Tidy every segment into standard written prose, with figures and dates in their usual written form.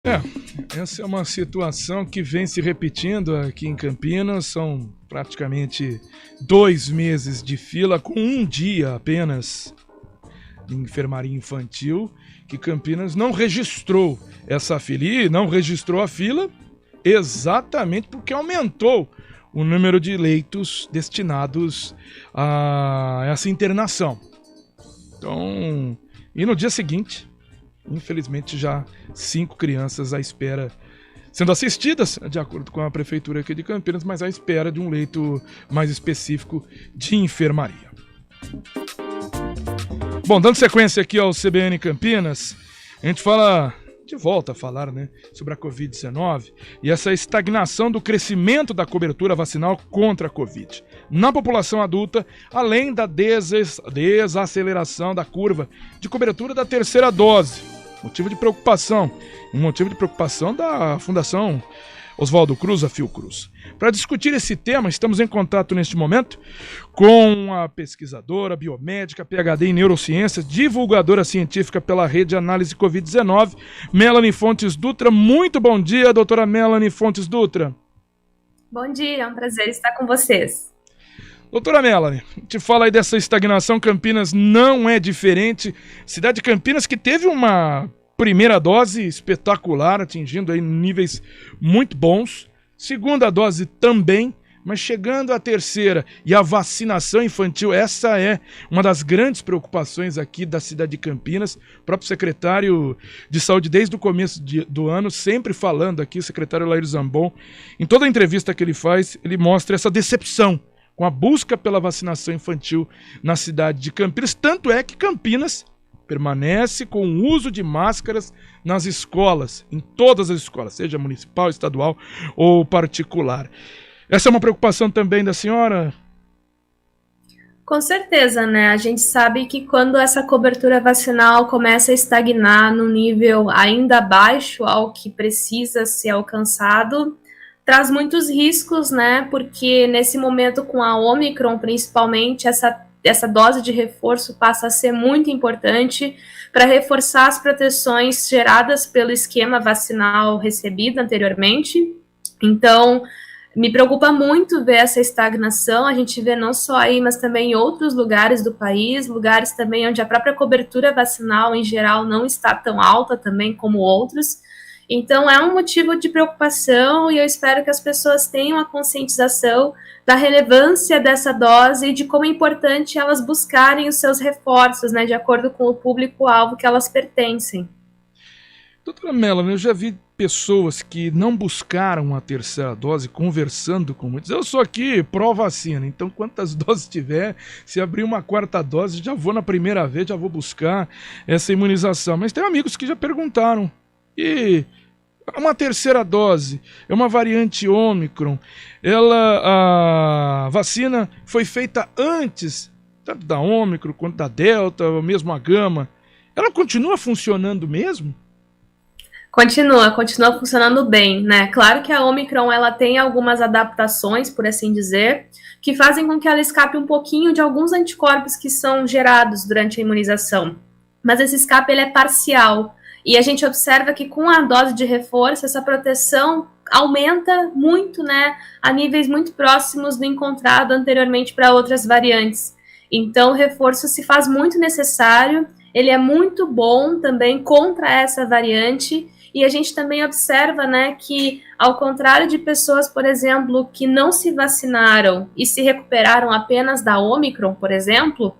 Essa é uma situação que vem se repetindo aqui em Campinas. São praticamente 2 meses de fila, com um dia apenas de enfermaria infantil, que Campinas não registrou essa fila. E não registrou a fila exatamente porque aumentou o número de leitos destinados a essa internação. Então, e no dia seguinte, infelizmente, já 5 crianças à espera, sendo assistidas, de acordo com a prefeitura aqui de Campinas, mas à espera de um leito mais específico de enfermaria. Bom, dando sequência aqui ao CBN Campinas, a gente volta a falar, né, sobre a Covid-19 e essa estagnação do crescimento da cobertura vacinal contra a Covid na população adulta, além da desaceleração da curva de cobertura da terceira dose. Motivo de preocupação da Fundação Oswaldo Cruz, a Fiocruz. Para discutir esse tema, estamos em contato neste momento com a pesquisadora, biomédica, PhD em neurociências, divulgadora científica pela Rede Análise Covid-19, Melanie Fontes Dutra. Muito bom dia, doutora Melanie Fontes Dutra. Bom dia, é um prazer estar com vocês. Doutora Melanie, a gente fala aí dessa estagnação. Campinas não é diferente. Cidade de Campinas que teve uma primeira dose espetacular, atingindo aí níveis muito bons. Segunda dose também, mas chegando à terceira e a vacinação infantil, essa é uma das grandes preocupações aqui da cidade de Campinas. O próprio secretário de saúde, desde o começo do ano, sempre falando aqui, o secretário Laírio Zambon, em toda a entrevista que ele faz, ele mostra essa decepção com a busca pela vacinação infantil na cidade de Campinas. Tanto é que Campinas permanece com o uso de máscaras nas escolas, em todas as escolas, seja municipal, estadual ou particular. Essa é uma preocupação também da senhora? Com certeza, né? A gente sabe que quando essa cobertura vacinal começa a estagnar no nível ainda abaixo ao que precisa ser alcançado, traz muitos riscos, né? Porque nesse momento com a Omicron, principalmente, essa dose de reforço passa a ser muito importante para reforçar as proteções geradas pelo esquema vacinal recebido anteriormente. Então, me preocupa muito ver essa estagnação. A gente vê não só aí, mas também em outros lugares do país, lugares também onde a própria cobertura vacinal em geral não está tão alta também como outros. Então, é um motivo de preocupação e eu espero que as pessoas tenham a conscientização da relevância dessa dose e de como é importante elas buscarem os seus reforços, né, de acordo com o público-alvo que elas pertencem. Doutora Melanie, eu já vi pessoas que não buscaram a terceira dose conversando com muitos. Eu sou aqui pró-vacina, então quantas doses tiver, se abrir uma quarta dose, já vou na primeira vez, já vou buscar essa imunização. Mas tem amigos que já perguntaram. E uma terceira dose, é uma variante Ômicron, a vacina foi feita antes, tanto da Ômicron quanto da Delta, ou mesmo a Gama. Ela continua funcionando mesmo? Continua funcionando bem, né? Claro que a Omicron, ela tem algumas adaptações, por assim dizer, que fazem com que ela escape um pouquinho de alguns anticorpos que são gerados durante a imunização. Mas esse escape, ele é parcial. E a gente observa que com a dose de reforço, essa proteção aumenta muito, né? A níveis muito próximos do encontrado anteriormente para outras variantes. Então, o reforço se faz muito necessário, ele é muito bom também contra essa variante. E a gente também observa, né, que ao contrário de pessoas, por exemplo, que não se vacinaram e se recuperaram apenas da Omicron, por exemplo,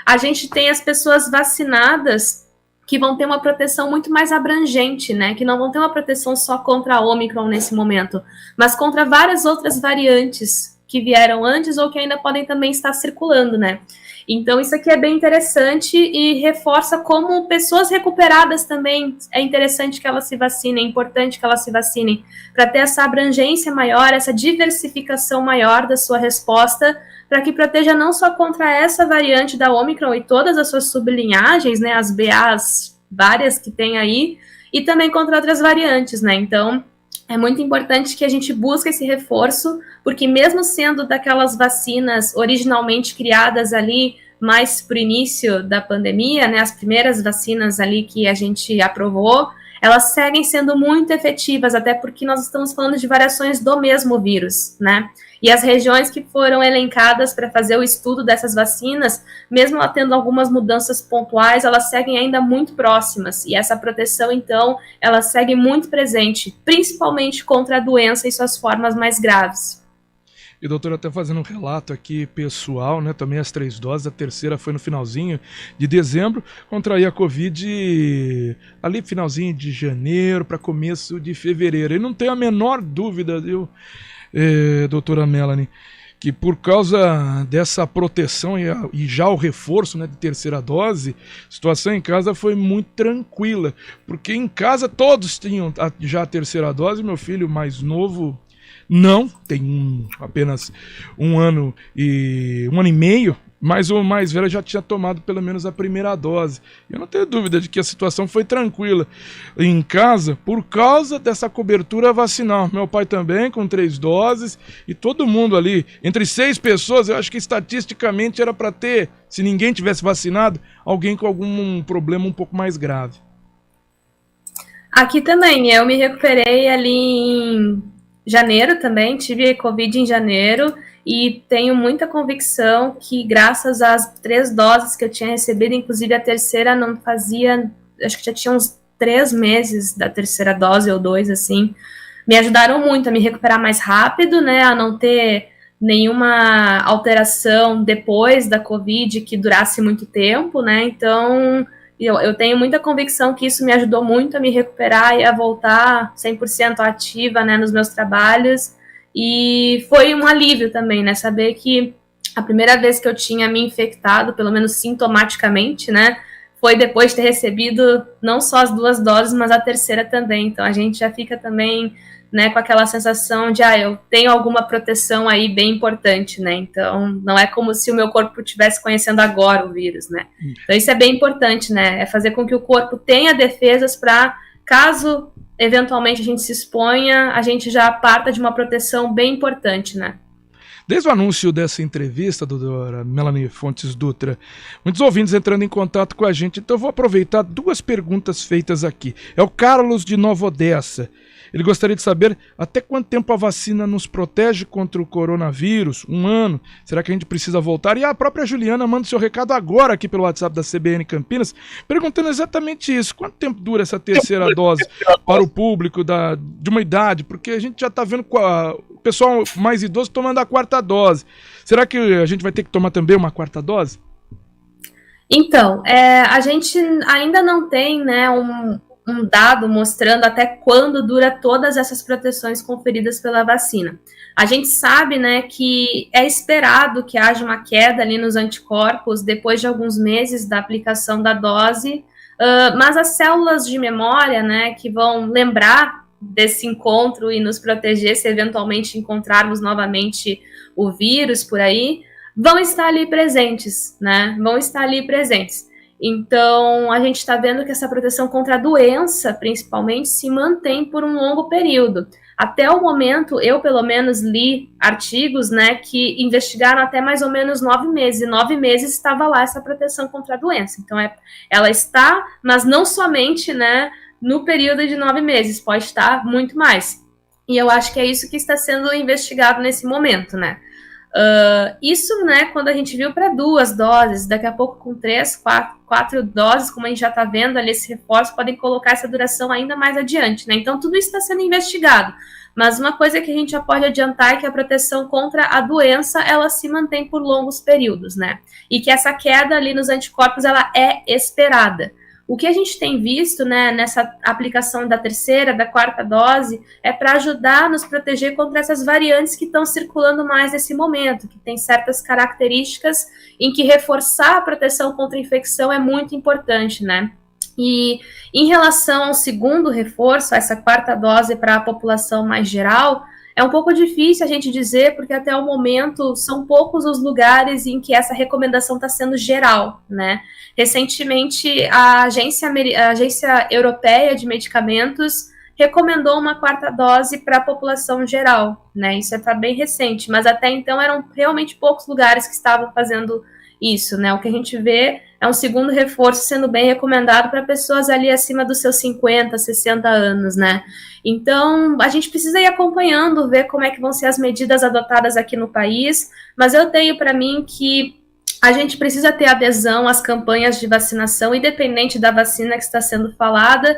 a gente tem as pessoas vacinadas que vão ter uma proteção muito mais abrangente, né, que não vão ter uma proteção só contra a Omicron nesse momento, mas contra várias outras variantes que vieram antes ou que ainda podem também estar circulando, né. Então, isso aqui é bem interessante e reforça como pessoas recuperadas também é interessante que elas se vacinem, é importante que elas se vacinem, para ter essa abrangência maior, essa diversificação maior da sua resposta, para que proteja não só contra essa variante da Omicron e todas as suas sublinhagens, né, as BAs várias que tem aí, e também contra outras variantes, né, então é muito importante que a gente busque esse reforço, porque mesmo sendo daquelas vacinas originalmente criadas ali mais para o início da pandemia, né, as primeiras vacinas ali que a gente aprovou, elas seguem sendo muito efetivas, até porque nós estamos falando de variações do mesmo vírus, né? E as regiões que foram elencadas para fazer o estudo dessas vacinas, mesmo ela tendo algumas mudanças pontuais, elas seguem ainda muito próximas. E essa proteção, então, ela segue muito presente, principalmente contra a doença e suas formas mais graves. E doutor, até fazendo um relato aqui pessoal, né? Também as 3 doses, a terceira foi no finalzinho de dezembro, contraí a Covid ali finalzinho de janeiro para começo de fevereiro. E não tenho a menor dúvida, viu, doutora Melanie, que por causa dessa proteção e já o reforço, né, de terceira dose, a situação em casa foi muito tranquila, porque em casa todos tinham já a terceira dose, meu filho mais novo não, tem apenas um ano e meio, mas o mais velho já tinha tomado pelo menos a primeira dose. Eu não tenho dúvida de que a situação foi tranquila em casa por causa dessa cobertura vacinal. Meu pai também com 3 doses e todo mundo ali, entre 6 pessoas, eu acho que estatisticamente era para ter, se ninguém tivesse vacinado, alguém com algum problema um pouco mais grave. Aqui também, eu me recuperei ali em janeiro também, tive Covid em janeiro e tenho muita convicção que graças às 3 doses que eu tinha recebido, inclusive a terceira não fazia, acho que já tinha uns 3 meses da terceira dose ou 2, assim, me ajudaram muito a me recuperar mais rápido, né, a não ter nenhuma alteração depois da Covid que durasse muito tempo, né, então eu tenho muita convicção que isso me ajudou muito a me recuperar e a voltar 100% ativa, né, nos meus trabalhos. E foi um alívio também, né, saber que a primeira vez que eu tinha me infectado, pelo menos sintomaticamente, né, foi depois de ter recebido não só as 2 doses, mas a terceira também. Então a gente já fica também, né, com aquela sensação de, eu tenho alguma proteção aí bem importante, né, então não é como se o meu corpo estivesse conhecendo agora o vírus, né, então isso é bem importante, né, é fazer com que o corpo tenha defesas para, caso eventualmente a gente se exponha, a gente já parta de uma proteção bem importante, né. Desde o anúncio dessa entrevista, doutora Melanie Fontes Dutra, muitos ouvintes entrando em contato com a gente, então eu vou aproveitar 2 perguntas feitas aqui. É o Carlos de Nova Odessa. Ele gostaria de saber até quanto tempo a vacina nos protege contra o coronavírus? 1 ano? Será que a gente precisa voltar? E a própria Juliana manda o seu recado agora aqui pelo WhatsApp da CBN Campinas, perguntando exatamente isso. Quanto tempo dura essa terceira dose para o público de uma idade? Porque a gente já está vendo o pessoal mais idoso tomando a 4ª dose. Será que a gente vai ter que tomar também uma 4ª dose? Então, a gente ainda não tem, né, um dado mostrando até quando dura todas essas proteções conferidas pela vacina. A gente sabe, né, que é esperado que haja uma queda ali nos anticorpos depois de alguns meses da aplicação da dose, mas as células de memória, né, que vão lembrar desse encontro e nos proteger se eventualmente encontrarmos novamente o vírus por aí, vão estar ali presentes, né, vão estar ali presentes. Então, a gente está vendo que essa proteção contra a doença, principalmente, se mantém por um longo período. Até o momento, eu, pelo menos, li artigos, né, que investigaram até mais ou menos 9 meses. E 9 meses estava lá essa proteção contra a doença. Então, ela está, mas não somente, né, no período de 9 meses, pode estar muito mais. E eu acho que é isso que está sendo investigado nesse momento, né. Isso, né, quando a gente viu para 2 doses, daqui a pouco com 3, 4 doses, como a gente já está vendo ali, esse reforço, podem colocar essa duração ainda mais adiante, né, então tudo isso está sendo investigado, mas uma coisa que a gente já pode adiantar é que a proteção contra a doença, ela se mantém por longos períodos, né, e que essa queda ali nos anticorpos, ela é esperada. O que a gente tem visto, né, nessa aplicação da terceira, da 4ª dose, é para ajudar a nos proteger contra essas variantes que estão circulando mais nesse momento, que tem certas características em que reforçar a proteção contra a infecção é muito importante, né? E em relação ao segundo reforço, essa 4ª dose para a população mais geral, é um pouco difícil a gente dizer, porque até o momento são poucos os lugares em que essa recomendação está sendo geral, né? Recentemente, a Agência Europeia de Medicamentos recomendou uma 4ª dose para a população geral, né? Isso está bem recente, mas até então eram realmente poucos lugares que estavam fazendo isso, né? O que a gente vê é um segundo reforço sendo bem recomendado para pessoas ali acima dos seus 50, 60 anos, né? Então, a gente precisa ir acompanhando, ver como é que vão ser as medidas adotadas aqui no país, mas eu tenho para mim que a gente precisa ter adesão às campanhas de vacinação, independente da vacina que está sendo falada,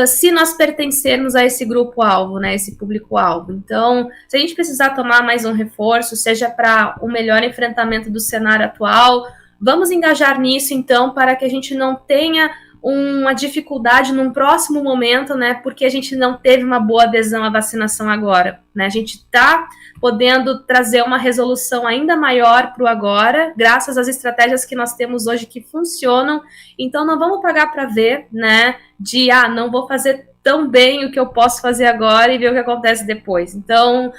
se nós pertencermos a esse grupo-alvo, né, esse público-alvo. Então, se a gente precisar tomar mais um reforço, seja para o melhor enfrentamento do cenário atual, vamos engajar nisso, então, para que a gente não tenha uma dificuldade num próximo momento, né, porque a gente não teve uma boa adesão à vacinação agora, né, a gente está podendo trazer uma resolução ainda maior para o agora, graças às estratégias que nós temos hoje que funcionam, então não vamos pagar para ver, né, de, não vou fazer tão bem o que eu posso fazer agora e ver o que acontece depois. Então,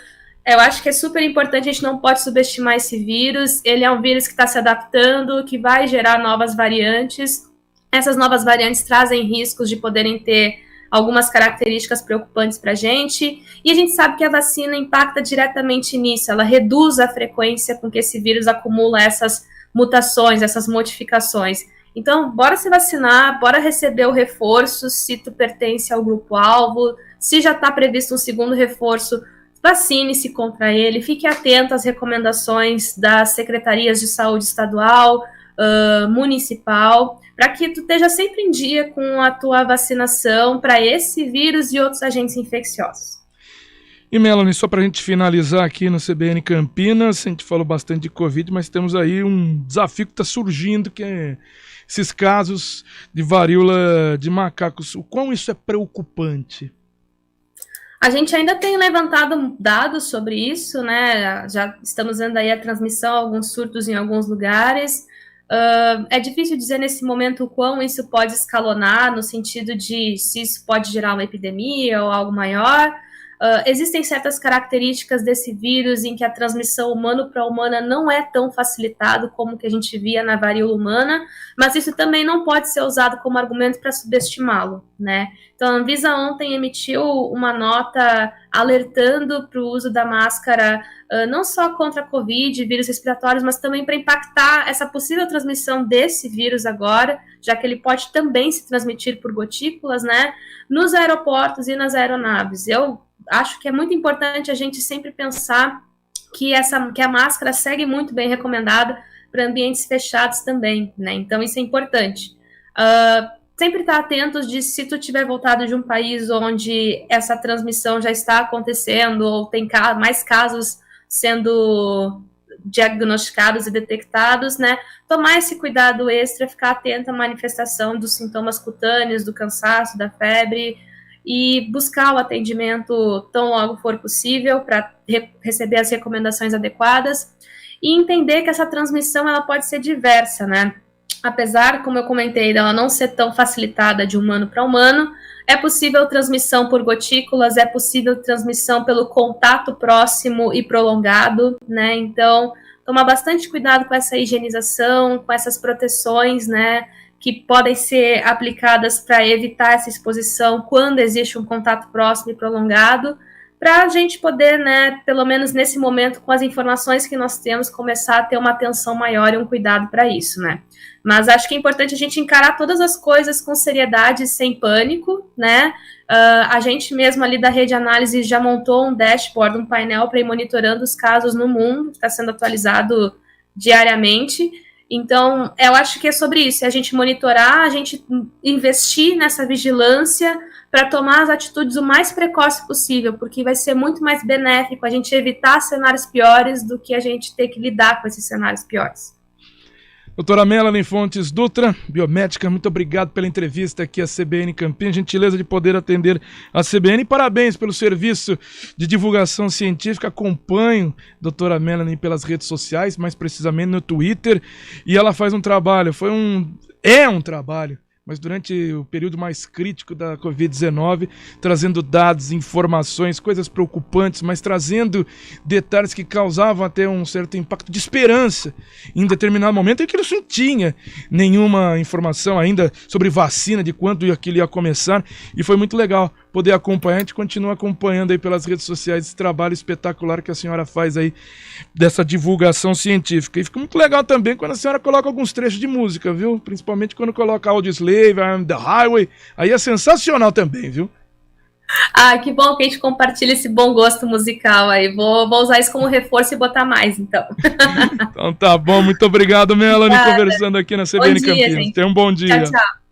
eu acho que é super importante, a gente não pode subestimar esse vírus, ele é um vírus que está se adaptando, que vai gerar novas variantes. Essas novas variantes trazem riscos de poderem ter algumas características preocupantes para a gente, e a gente sabe que a vacina impacta diretamente nisso, ela reduz a frequência com que esse vírus acumula essas mutações, essas modificações. Então, bora se vacinar, bora receber o reforço, se tu pertence ao grupo-alvo, se já está previsto um segundo reforço, vacine-se contra ele, fique atento às recomendações das secretarias de saúde estadual, municipal, para que tu esteja sempre em dia com a tua vacinação para esse vírus e outros agentes infecciosos. E Melanie, só para a gente finalizar aqui no CBN Campinas, a gente falou bastante de Covid, mas temos aí um desafio que está surgindo, que é esses casos de varíola de macacos. O quão isso é preocupante? A gente ainda tem levantado dados sobre isso, né? Já estamos vendo aí a transmissão, alguns surtos em alguns lugares. É difícil dizer nesse momento o quão isso pode escalonar, no sentido de se isso pode gerar uma epidemia ou algo maior. Existem certas características desse vírus em que a transmissão humano para humana não é tão facilitado como que a gente via na varíola humana, mas isso também não pode ser usado como argumento para subestimá-lo, né? Então, a Anvisa ontem emitiu uma nota alertando para o uso da máscara não só contra a Covid, vírus respiratórios, mas também para impactar essa possível transmissão desse vírus agora, já que ele pode também se transmitir por gotículas, né? Nos aeroportos e nas aeronaves. Eu acho que é muito importante a gente sempre pensar que a máscara segue muito bem recomendada para ambientes fechados também, né? Então, isso é importante. Sempre estar atentos de se tu tiver voltado de um país onde essa transmissão já está acontecendo ou tem mais casos sendo diagnosticados e detectados, né? Tomar esse cuidado extra, ficar atento à manifestação dos sintomas cutâneos, do cansaço, da febre, e buscar o atendimento tão logo for possível para receber as recomendações adequadas e entender que essa transmissão ela pode ser diversa, né? Apesar, como eu comentei, dela não ser tão facilitada de humano para humano, é possível transmissão por gotículas, é possível transmissão pelo contato próximo e prolongado, né? Então, tomar bastante cuidado com essa higienização, com essas proteções, né? Que podem ser aplicadas para evitar essa exposição quando existe um contato próximo e prolongado, para a gente poder, né, pelo menos nesse momento, com as informações que nós temos, começar a ter uma atenção maior e um cuidado para isso, né. Mas acho que é importante a gente encarar todas as coisas com seriedade e sem pânico, né. A gente mesmo ali da Rede Análise já montou um dashboard, um painel para ir monitorando os casos no mundo, que está sendo atualizado diariamente. Então, eu acho que é sobre isso, é a gente monitorar, a gente investir nessa vigilância para tomar as atitudes o mais precoce possível, porque vai ser muito mais benéfico a gente evitar cenários piores do que a gente ter que lidar com esses cenários piores. Doutora Melanie Fontes Dutra, biomédica, muito obrigado pela entrevista aqui à CBN Campinas, gentileza de poder atender a CBN, parabéns pelo serviço de divulgação científica, acompanho a doutora Melanie pelas redes sociais, mais precisamente no Twitter, e ela faz um trabalho, é um trabalho mas durante o período mais crítico da Covid-19, trazendo dados, informações, coisas preocupantes, mas trazendo detalhes que causavam até um certo impacto de esperança em determinado momento em que ele não tinha nenhuma informação ainda sobre vacina, de quando aquilo ia começar, e foi muito legal poder acompanhar. A gente continua acompanhando aí pelas redes sociais esse trabalho espetacular que a senhora faz aí dessa divulgação científica. E fica muito legal também quando a senhora coloca alguns trechos de música, viu? Principalmente quando coloca Audioslave, I'm the Highway, aí é sensacional também, viu? Ah, que bom que a gente compartilha esse bom gosto musical aí. Vou usar isso como reforço e botar mais, então. Então tá bom, muito obrigado, Melanie, conversando aqui na CBN Campinas. Gente. Tenha um bom dia. Tchau, tchau.